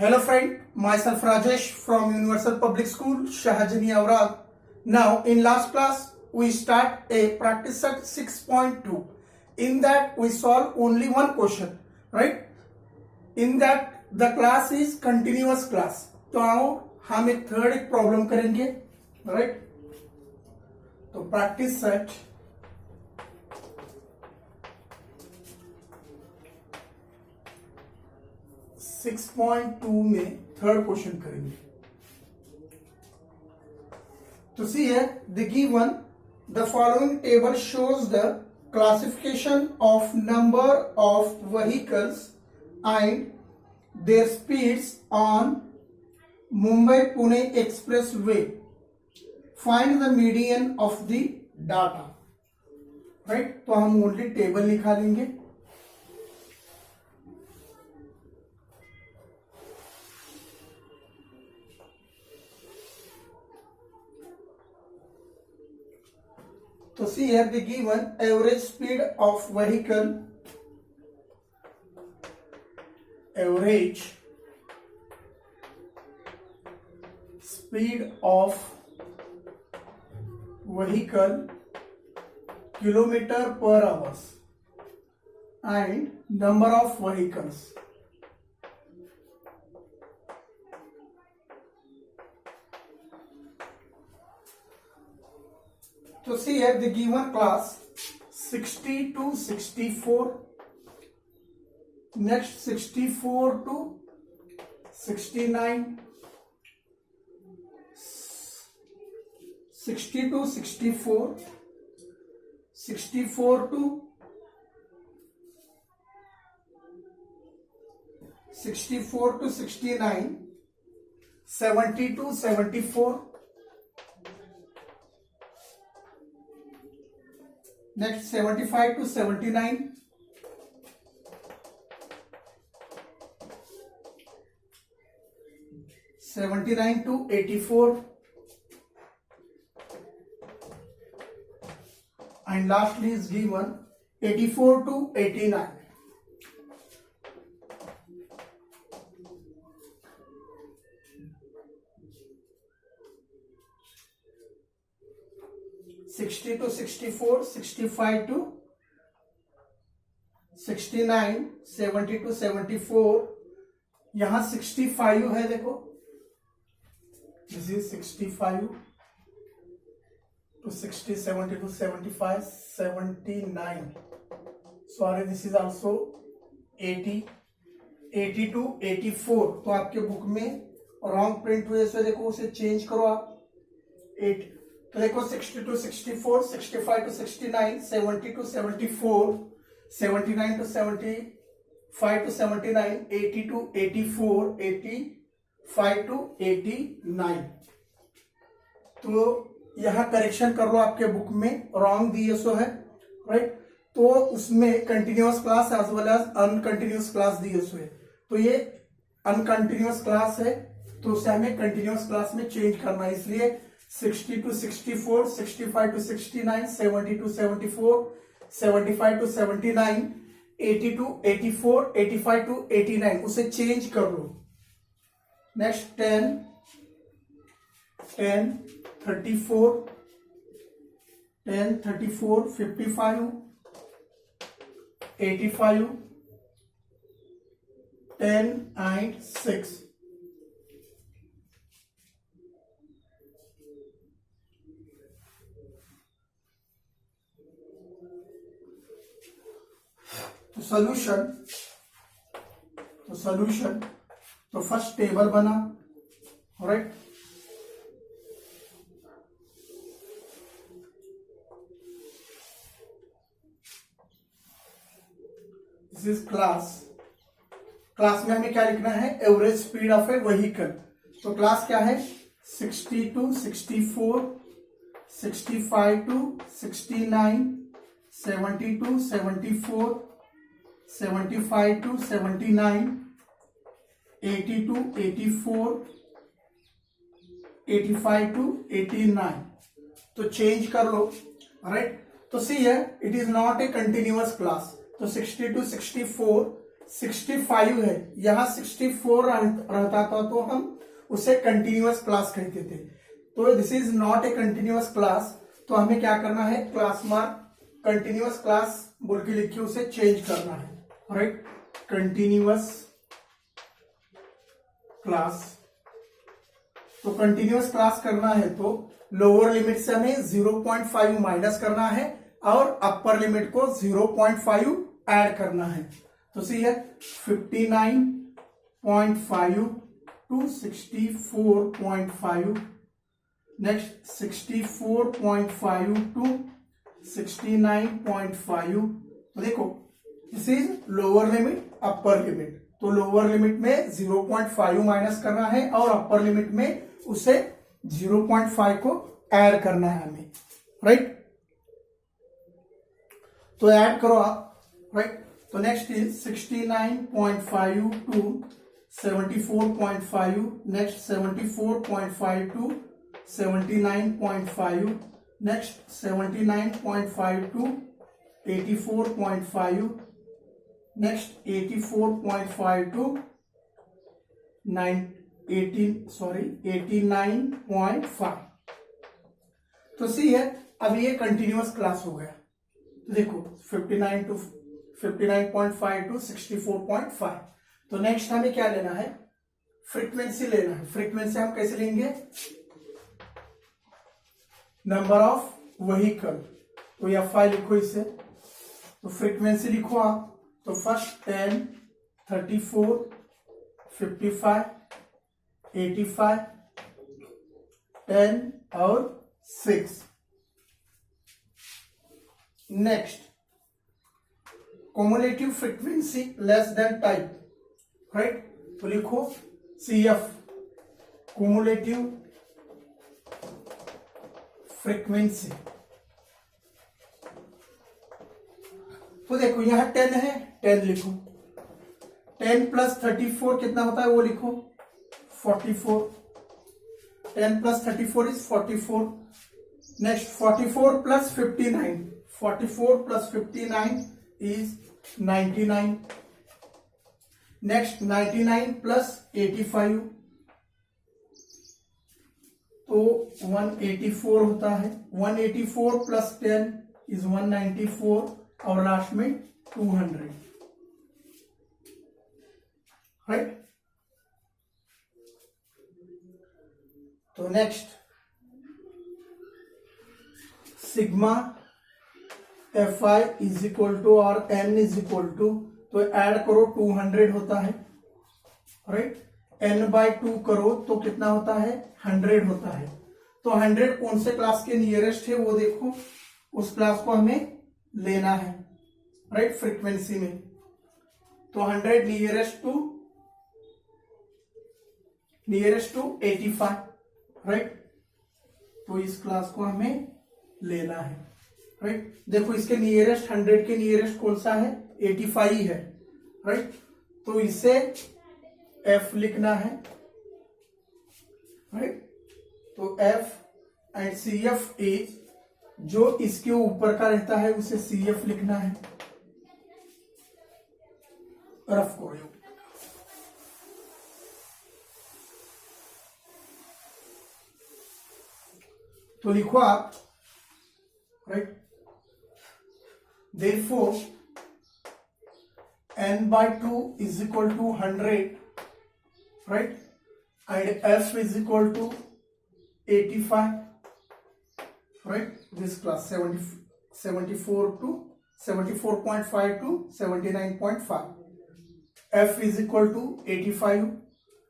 Hello friend, myself Rajesh from Universal Public School, Shahajani Aurad. Now in last class we start a practice set 6.2. In that we solve only one question, right? In that the class is continuous class. तो आओ हम एक third एक problem करेंगे, right? तो practice set 6.2 में third question करेंगे. तो सी है the given the following table shows the classification of number of vehicles and their speeds on Mumbai Pune expressway. Find the median of the data. Right, तो हम only table निकालेंगे. So see here the given average speed of vehicle, average speed of vehicle kilometer per hours and number of vehicles. So see here the given class 60 to 64, next 64 to 69, 60 to 64, 64 to 64 to 69, 70 to 74. Next 75 to 79, 79 to 84, and lastly is given 84 to 89. Sixty to 64, 65 to 69, 70 to 74. यहां 65 है, देखो this is 65 to 60, 70 to 75, 79. Sorry, this is also 80, 80 to 84. तो आपके book में wrong print हुए, से देखो उसे चेंज करो आप. 8 तो देखो 60 to 64, 65 to 69, 70 to 74, 79 to 75 to 79, 80 to 84, 85 to 89. तो यहां करेक्शन कर लो, आपके बुक में रॉन्ग दिए सो है, राइट? तो उसमें continuous class as well as uncontinuous class दिए सो है. तो ये अनकंटिन्यूअस क्लास है, तो उसे हमें कंटिन्यूअस क्लास में चेंज करना है. इसलिए 60 to 64, 65 to 69, 70 to 74, 75 to 79, 80 to 84, 85 to 89 उसे चेंज कर लो. Next 10, 10, 34, 10, 34, 55, 85, 10 and 6. सॉल्यूशन तो फर्स्ट टेबल बना, राइट? दिस इज क्लास में हमें क्या लिखना है? Average speed of A vehicle. तो क्लास क्या है? 60 to 64, 65 to 69, 70 to 74, 75 to 79, 80 to 84, 85 to 89. तो चेंज कर लो, राइट? तो सी है it is not a continuous class. तो 60 to 64, 65 है, यहाँ 64 रहता था तो हम उसे कंटिन्यूअस क्लास कहते थे। तो this is not a continuous class, तो हमें क्या करना है, क्लास मार्क कंटिन्यूअस क्लास बोल के लिखिए उसे चेंज करना है, राइट। कंटिन्यूअस क्लास, तो कंटिन्यूअस क्लास करना है तो लोअर लिमिट से हमें 0.5 माइनस करना है और अपर लिमिट को 0.5 ऐड करना है। तो सी है 59.5 टू 64.5, नेक्स्ट 64.5 टू 69.5। तो देखो this is lower limit upper limit, तो लोअर लिमिट में 0.5 माइनस करना है और अपर लिमिट में उसे 0.5 को ऐड करना है हमें, राइट। तो ऐड करो आप, राइट। तो next is 69.5 to 74.5, next 74.5 to 79.5, next 79.5 to 84.5, next 84.5 to 89.5। तो सी है अब ये कंटिन्यूअस क्लास हो गया। तो देखो 59.5 टू 64.5। तो नेक्स्ट हमें क्या लेना है, फ्रीक्वेंसी लेना है। फ्रीक्वेंसी हम कैसे लेंगे, नंबर ऑफ व्हीकल, तो या फाइल लिखो इसे। तो फ्रीक्वेंसी लिखो आप, तो फर्स्ट 10, 34, 55, 85, 10 और 6। Next cumulative frequency less than type, right. तो लिखो CF कॉमुलेटिव फ्रीक्वेंसी। तो देखो यहां 10 है, 10 लिखो। 10 प्लस 34 कितना होता है वो लिखो, 44। 10 plus 34 is 44। Next 44 plus 59, 44 plus 59 is 99। Next 99 plus 85 तो 184 होता है। 184 प्लस 10 इज 194 और लास्ट में 200, राइट। तो next sigma Fi is equal to और n इज इक्वल टू, तो ऐड करो 200 होता है, राइट। n/2 करो तो कितना होता है, 100 होता है। तो 100 कौन से क्लास के नियरेस्ट है वो देखो, उस क्लास को हमें लेना है, राइट, फ्रीक्वेंसी में। तो 100 नियरेस्ट टू 85, राइट। तो इस क्लास को हमें लेना है, राइट। देखो इसके नियरेस्ट 100 के नियरेस्ट कौन सा है, 85 है, राइट। तो इसे F लिखना है, राइट। तो F एंड CF इज, जो इसके ऊपर का रहता है उसे CF लिखना है, रफ करो। तो लिखो आप, right. Therefore n/2 is equal to 100, right, and F is equal to 85, right. This class 74.5 to 79.5. F is equal to 85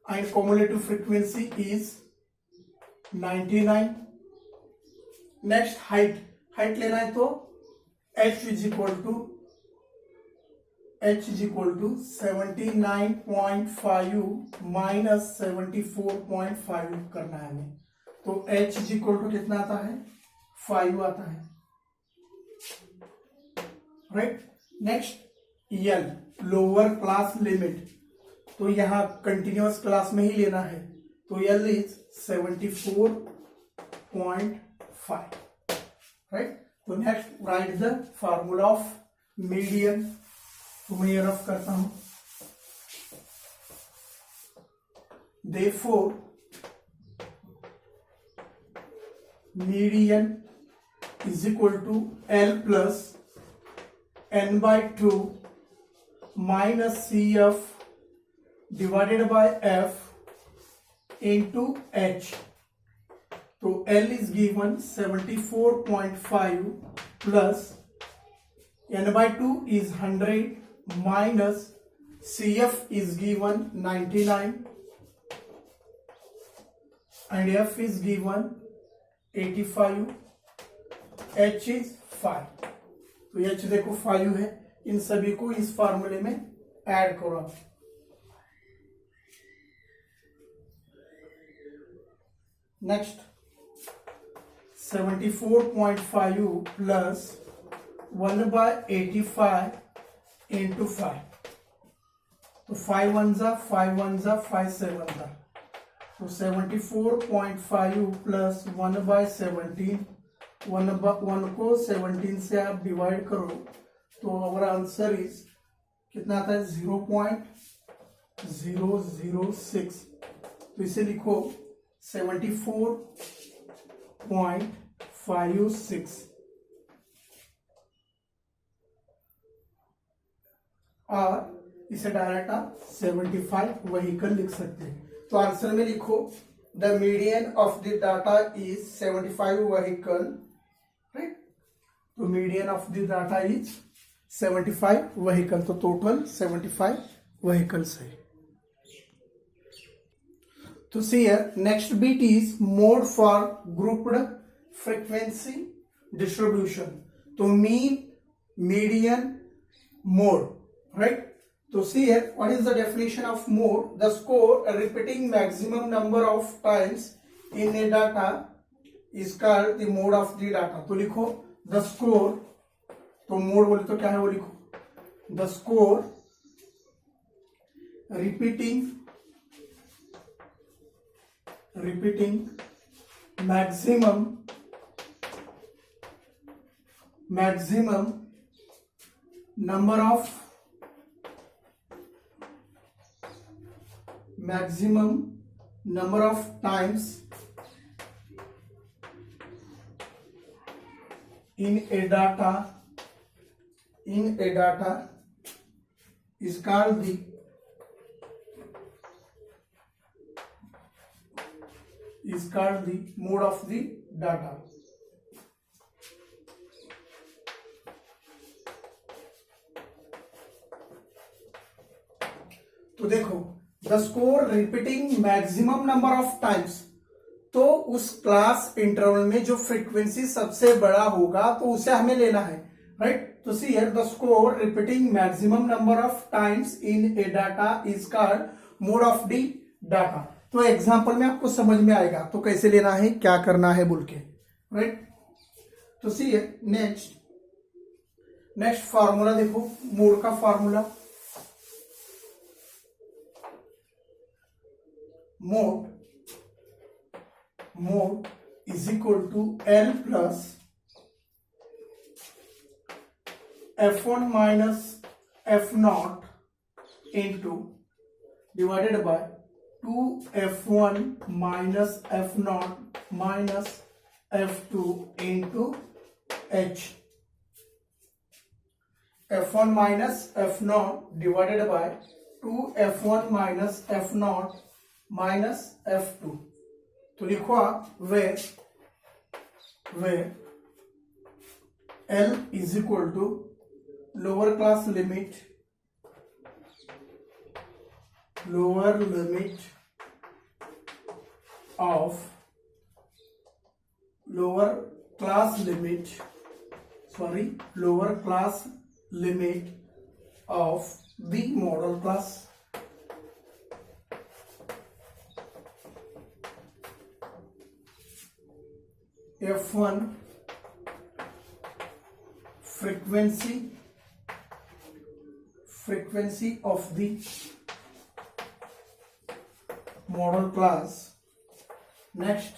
and cumulative frequency is 99. Next height लेना है तो h is equal to 79.5 minus 74.5 करना है हमें। तो h is equal to कितना आता है, 5 आता है, right. Next L lower class limit, तो यहां कंटिन्यूअस क्लास में ही लेना है। तो L इज 74.5, राइट। तो next right the formula of median, तो मैं ये रफ करता हूं। therefore median is equal to L plus n by 2 minus CF divided by F into H. तो L is given 74.5 plus n by 2 is 100 minus CF is given 99 and F is given 85, H is 5. तो H देखो 5 है, इन सभी को इस फार्मूले में add करो। नेक्स्ट 74.5 प्लस 1/85 इंटू 5, तो 5 1 जा 5 1 जा 5 7 जा, तो 74.5 प्लस 1/17, 1 को 17 से आप डिवाइड करो तो हमारा आंसर इज कितना आता है 0.006। तो इसे लिखो 74.56 और इसे डायरेक्ट आप 75 व्हीकल लिख सकते हैं। तो आंसर में लिखो the median of the data is 75 vehicle, right. तो median of the data is 75 vehicle, तो टोटल 75 व्हीकल्स है। तो see here next beat is mode for grouped frequency distribution. तो मीन, मीडियन, मोड, राइट। तो see here, what is the definition of mode? The score repeating maximum number of times in a data is called the mode of the data. तो लिखो the score, तो mode बोले तो क्या है वो लिखो, the score repeating maximum number of times in a data is called the mode of the data. तो देखो the score repeating maximum number of times, तो उस क्लास इंटरवल में जो फ्रीक्वेंसी सबसे बड़ा होगा तो उसे हमें लेना है, राइट। तो see here the score repeating maximum number of times in A data is called mode of the data. तो एग्जांपल में आपको समझ में आएगा तो कैसे लेना है, क्या करना है बोल के, राइट। तो सी हियर नेक्स्ट फार्मूला देखो, मोड का formula, mode is equal to L plus F1 minus F0 into divided by 2F1 minus F0 minus F2 into H. F1 minus F0 divided by 2F1 minus F0 minus F2। तो लिखो आप where L is equal to lower limit of lower class limit of the model class। F1 frequency of the model class, next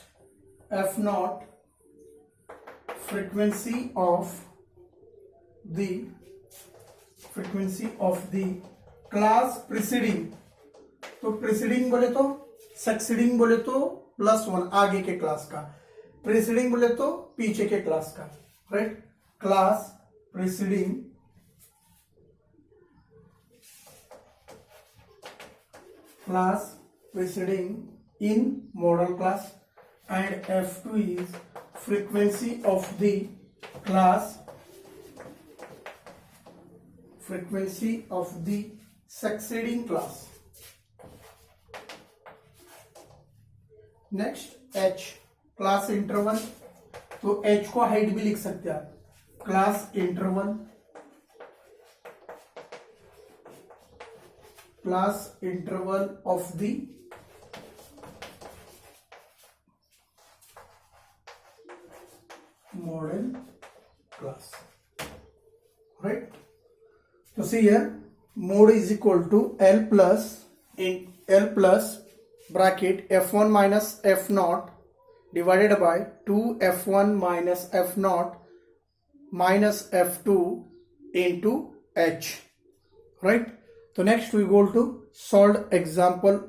F0 frequency of the class preceding। तो preceding बोले तो succeeding बोले तो +1 आगे के क्लास का, preceding बोले तो पीछे के क्लास का, right. Class preceding in model class, and F2 is frequency of the succeeding class. Next H class interval, तो H को हाइट भी लिख सकते हैं आप, class interval of the modal class, right. तो see here mode is equal to L plus bracket f1 minus f0 divided by 2f1 minus f0 minus f2 into h, right. So next we go to solved example.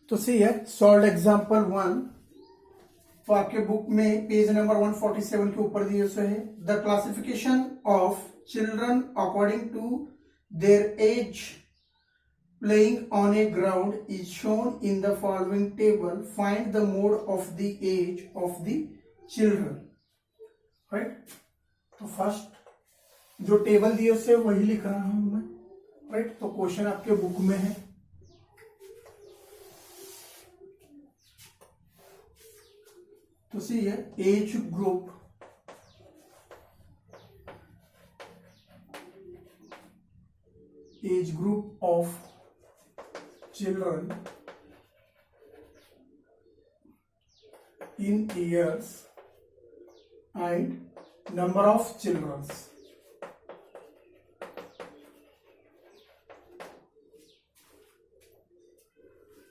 तो see here solved example 1, तो आपके book में page number 147 के ऊपर दिए हुए है, the classification of children according to their age playing on a ground is shown in the following table. Find the mode of the age of the children, right. तो first जो table दिए उससे वही लिख रहा हूं मैं, राइट। तो क्वेश्चन आपके बुक में है, तो सी है age group of children in years and number of children.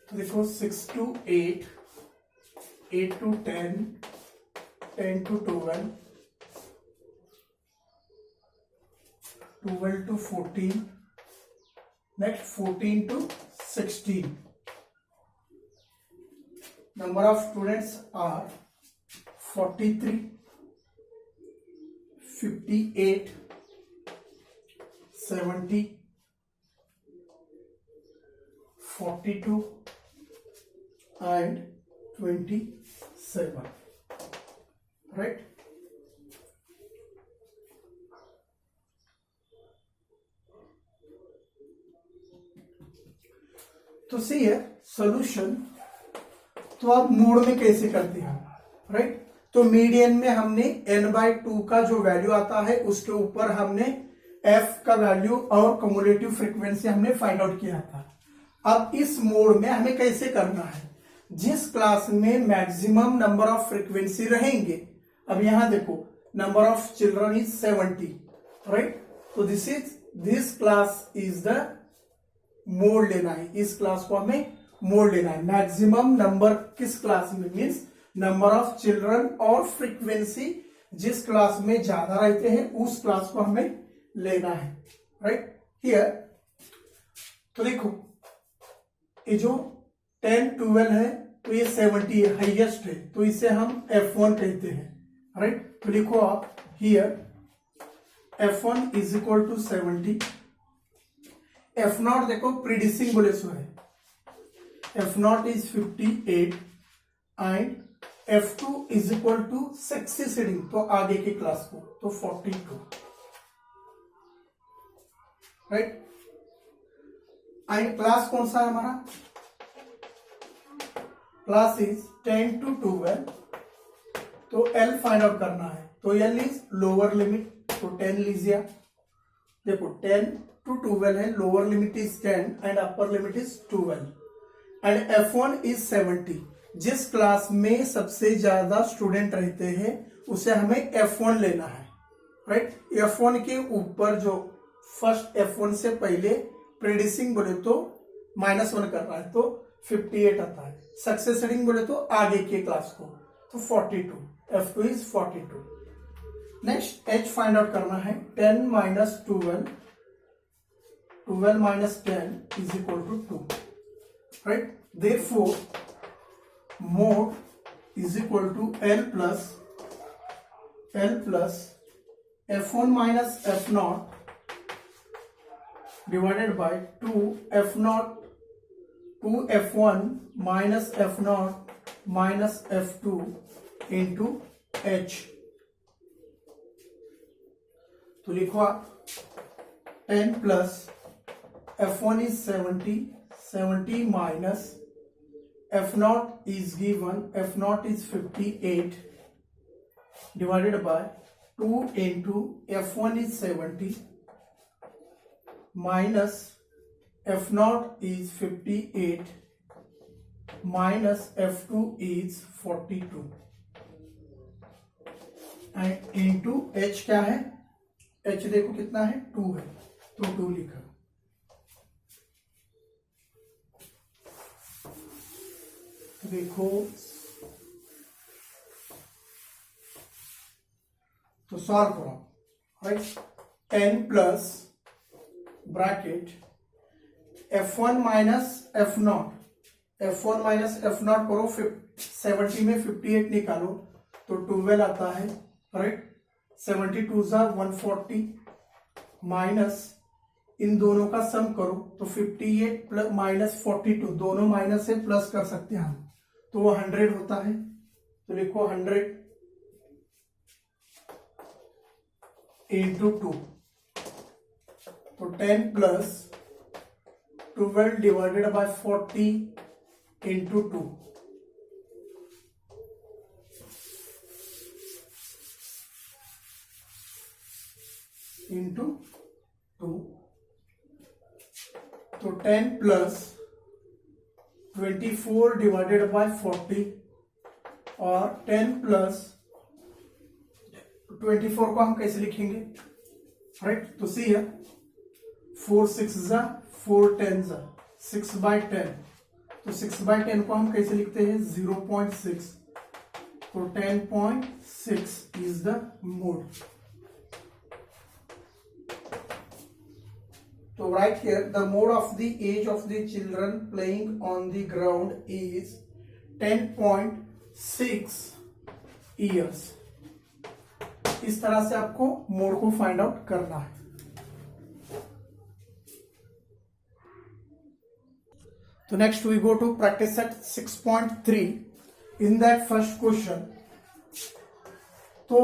तो देखो 6 to 8, 8 to 10, 10 to 12, 12 to 14, next 14 to 16. Number of students are 43, 58, 70, 42 and 27, right. तो सी है सोल्यूशन, तो आप मोड में कैसे करते हैं, राइट। तो मीडियन में हमने n/2 का जो वैल्यू आता है उसके ऊपर हमने f का वैल्यू और कम्युलेटिव फ्रीक्वेंसी हमने फाइंड आउट किया था। अब इस मोड में हमें कैसे करना है, जिस क्लास में मैक्सिमम नंबर ऑफ फ्रीक्वेंसी रहेंगे, अब यहां देखो number of children is 70, right. तो this class is the mode लेना है, इस क्लास को हमें मोड लेना है। मैक्सिमम नंबर किस क्लास में, मीन्स नंबर ऑफ चिल्ड्रन और फ्रीक्वेंसी जिस क्लास में ज्यादा रहते हैं उस क्लास को हमें लेना है, राइट। हियर तो देखो ये जो 10 12 है तो ये 70 है, हाईएस्ट है, तो इसे हम F1 कहते हैं, राइट। तो लिखो आप here F1 is equal to 70, F0 देखो प्रीडिसिंग बोले सो है, F0 is 58 and F2 is equal to succeeding, तो आगे के क्लास को, तो 42, राइट। एंड क्लास कौन सा है हमारा, क्लास इज 10 to 12, तो L फाइंड आउट करना है, तो L इज लोअर लिमिट, तो 10 लीजिए। देखो 10 to 12 है, lower limit is 10 and upper limit is 12 and F1 is 70। जिस क्लास में सबसे ज्यादा स्टूडेंट रहते हैं उसे हमें F1 लेना है, राइट। F1 के ऊपर जो फर्स्ट F1 से पहले प्रीडिसिंग बोले तो -1 कर रहा है, तो 58 आता है, सक्सेसिडिंग बोले तो आगे के क्लास को, तो 42, F2 is 42। Next H find out करना है, 10 minus 12, 12 minus 10 इज इक्वल टू 2, right? Therefore mod is equal to L plus f1 minus f0 divided by 2f1 minus f0 minus f2 into h। तो लिखो आप 10 plus f1 is 70 minus f0 is given, f0 is 58 divided by 2 into f1 is 70 minus f0 is 58 minus f2 is 42 and into h क्या है, h देखो कितना है 2 है, तो 2 लिखा। देखो तो सॉल्व करो, right. 10 plus bracket f1 minus f0 करो, 70 में 58 निकालो तो 12 आता है, राइट। 72 ज़ा 140 माइनस इन दोनों का सम करो तो 58 प्लस माइनस 42, दोनों माइनस से प्लस कर सकते हैं हम, तो वो 100 होता है। तो लिखो 100 इंटू 2, तो 10 plus 12 divided by 40 into 2, into 2, तो 10 प्लस 24 डिवाइडेड बाय 40 और 10 प्लस 24 को हम कैसे लिखेंगे, राइट। तो सी है 4 6 ज़ा 4 10 ज़ा 6 बाय 10, तो 6 बाय 10 को हम कैसे लिखते हैं 0.6, तो 10.6 is the mode. So right here, the mode of the age of the children playing on the ground is 10.6 years। इस तरह से आपको मोड को फाइंड आउट करना है। तो next we go to practice set 6.3। In that first question, तो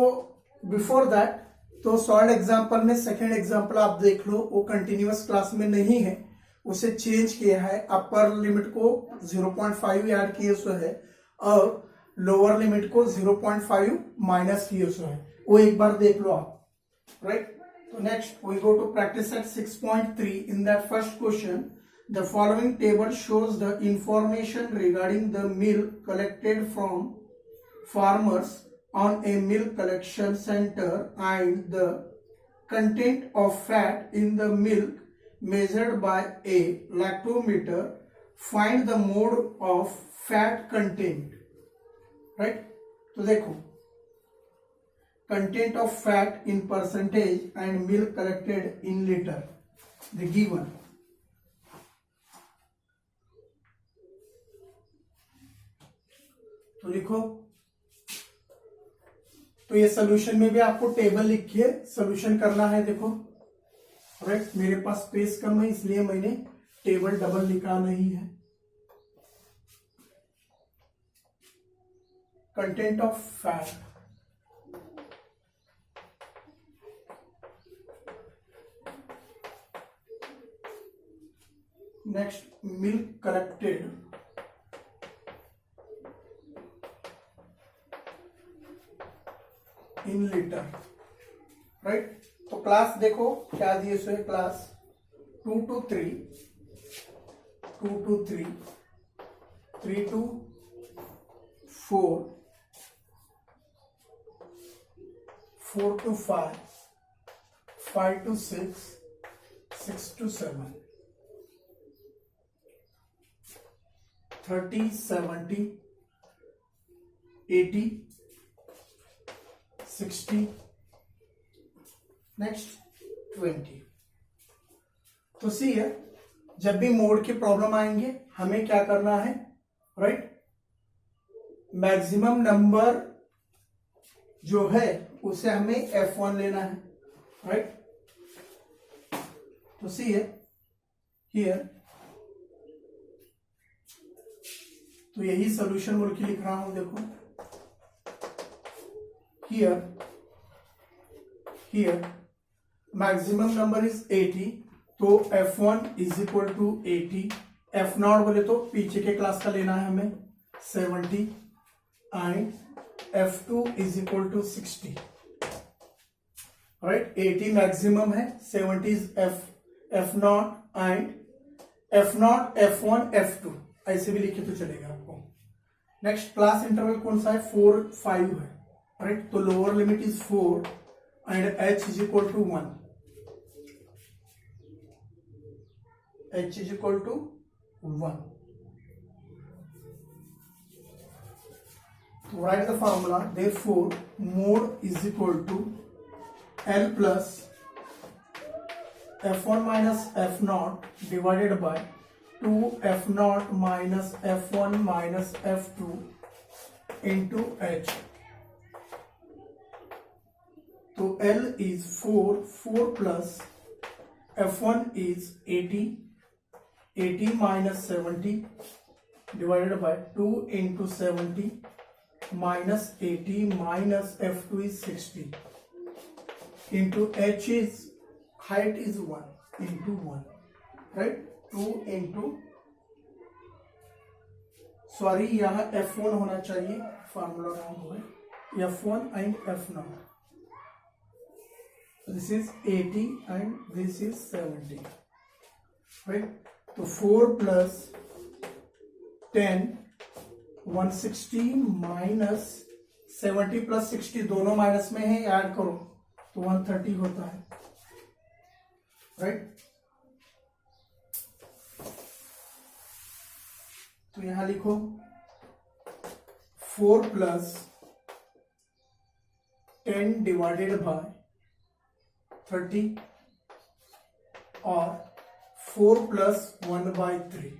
before that तो सॉल्व एग्जाम्पल में सेकेंड एग्जाम्पल आप देख लो, वो कंटिन्यूअस क्लास में नहीं है, उसे चेंज किया है। अपर लिमिट को 0.5 ऐड किए सो है और लोअर लिमिट को 0.5 माइनस किए सो है, वो एक बार देख लो आप, राइट। तो next we go to practice set 6.3। In that first question, the following table shows the information regarding the milk collected from farmers on a milk collection center and the content of fat in the milk measured by a lactometer. Find the mode of fat content, right। तो देखो content of fat in percentage and milk collected in liter, the given। तो लिखो, तो ये solution में भी आपको table लिख के सोल्यूशन करना है। देखो राइट, मेरे पास स्पेस कम है इसलिए मैंने टेबल डबल लिखा नहीं है। Content of fat, next milk collected, in litre, right. तो क्लास देखो क्या दिए सो है, class 2 to 3, 2 to 3, 3 to 4, 4 to 5, 5 to 6, 6 to 7, 30, 70, 80, 60, next 20। तो सी है जब भी मोड की प्रॉब्लम आएंगे हमें क्या करना है, राइट, मैक्सिमम नंबर जो है उसे हमें F1 लेना है, राइट। तो सी हियर, तो यही सोल्यूशन बोल के लिख रहा हूं, देखो हियर मैक्सिमम नंबर इज 80, तो F1 is equal to 80, F0 बोले तो पीछे के क्लास का लेना है हमें 70, and F2 is equal to 60, right. 80 maximum है, 70 is F0 and F0 F1 F2 ऐसे भी लिखे तो चलेगा आपको। नेक्स्ट क्लास इंटरवल कौन सा है, 4 5 है, राइट। तो lower limit is 4 and h is equal to 1, h is equal to 1। तो write the formula, therefore mode is equal to L plus F1 minus F0 divided by 2F0 minus F1 minus F2 into H। तो L is 4 plus F1 is 80 minus 70 divided by 2 into 70 minus 80 minus F2 is 60 into H is height is 1 into 1, right, 2 into, sorry यहाँ F1 होना चाहिए, formula wrong हो गया, F1 and F0, this is 80 and this is 70, right. तो 4 plus 10 160 minus 70 plus 60 दोनों minus में है, add करो तो 130 होता है, राइट। तो यहां लिखो 4 प्लस 10 डिवाइडेड बाय 30 और 4 plus 1 by 3,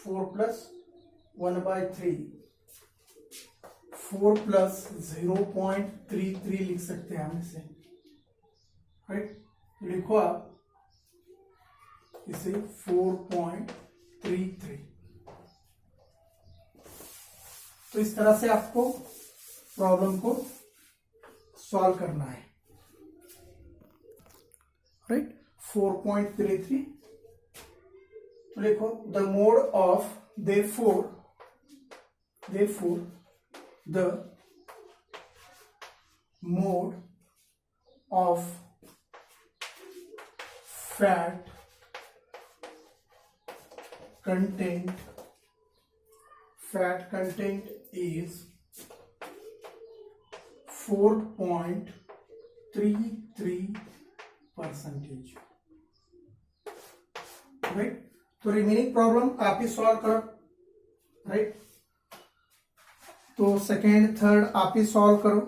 4 plus 1 by 3, 4 plus 0.33 लिख सकते हैं हम इसे, राइट। लिखो आप इसे 4.33। तो इस तरह से आपको प्रॉब्लम को सॉल्व करना है, राइट। 4.33। तो लिखो the mode of, therefore the mode of fat content is 4.33%, right. तो रिमेनिंग प्रॉब्लम आप ही सॉल्व करो, राइट। तो सेकेंड थर्ड आप ही सॉल्व करो,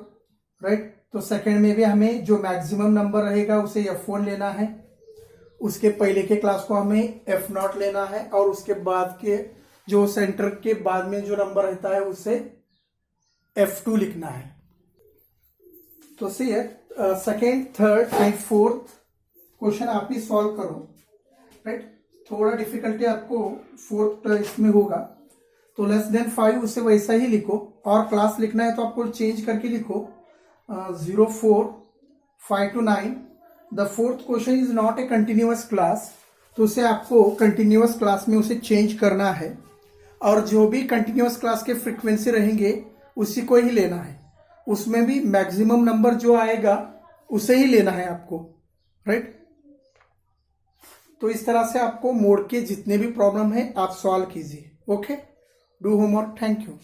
राइट। तो सेकेंड में भी हमें जो मैक्सिमम नंबर रहेगा उसे F1 लेना है, उसके पहले के क्लास को हमें F0 लेना है, और उसके बाद के जो सेंटर के बाद में जो नंबर रहता है उसे F2 लिखना है। तो see second third and fourth question आप ही सॉल्व करो, राइट। थोड़ा डिफिकल्टी आपको फोर्थ इसमें होगा, तो लेस देन 5 उसे वैसा ही लिखो, और क्लास लिखना है तो आपको चेंज करके लिखो 04 5 to 9। The fourth question is not a continuous class, तो उसे आपको कंटिन्यूअस क्लास में उसे चेंज करना है, और जो भी कंटिन्यूअस क्लास के फ्रीक्वेंसी रहेंगे उसी को ही लेना है, उसमें भी मैक्सिमम नंबर जो आएगा उसे ही लेना है आपको, राइट। तो इस तरह से आपको मोड के जितने भी प्रॉब्लम है आप सॉल्व कीजिए, okay. Do homework, thank you.